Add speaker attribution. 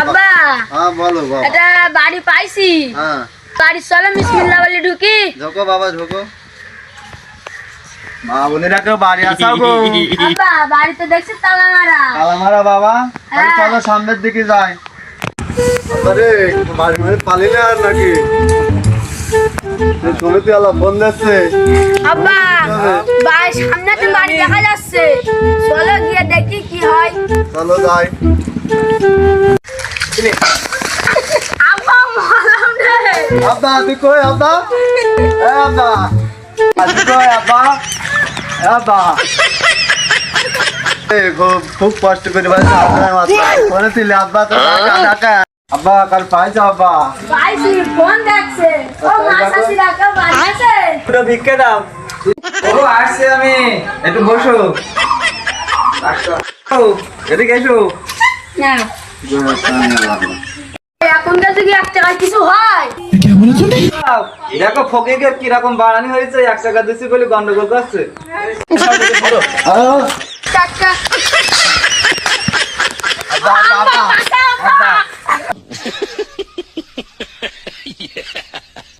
Speaker 1: আব্বা
Speaker 2: হ্যাঁ বলো বাবা।
Speaker 1: এটা বাড়ি পাইছি।
Speaker 2: হ্যাঁ
Speaker 1: বাড়ি চলো বিসমিল্লাহ বলে ঢুকি।
Speaker 2: ঝোঁকো বাবা ঝোঁকো। মা বোনেরা কেউ বাড়ি আসাও গো।
Speaker 1: আব্বা বাড়িতে দেখছি তালা মারা।
Speaker 2: তালা মারা বাবা। তাহলে
Speaker 1: হ্যাঁ।
Speaker 2: চলো সামনের দিকে যাই। আরে বাড়ি মানে পালিলে আর নাকি? শুনেছি আল্লাহ ফোন দিচ্ছে।
Speaker 1: আব্বা বাড়ির সামনে তো বাড়ি দেখা যাচ্ছে, চলো গিয়ে দেখি কি হয়।
Speaker 2: চলো যাই।
Speaker 1: আব্বা মারলাম রে।
Speaker 2: আব্বা তুই কই আব্বা? এ আব্বা তুই কই আব্বা? এ আব্বা খুব কষ্ট করে বাড়ি ফোনে ছিল আব্বা তো ডাকা। আব্বা কাল পাইছো আব্বা?
Speaker 1: পাইছি, ফোন দেখছে। ও মাসাসিরা কেউ বাড়ি আছে?
Speaker 3: পুরো ভিক্ষে দাও। ও আসছে, আমি একটু বসো। ও, এদিকে এসো।
Speaker 1: না এখনকার যুগে 1 টাকায় কিছু হয়?
Speaker 3: দেখো ফকিকের কিরকম বাড়ানি হয়েছে, 1 টাকা দিচ্ছি বলে গন্ডগোল করছে।
Speaker 1: টাকা
Speaker 2: আব্বা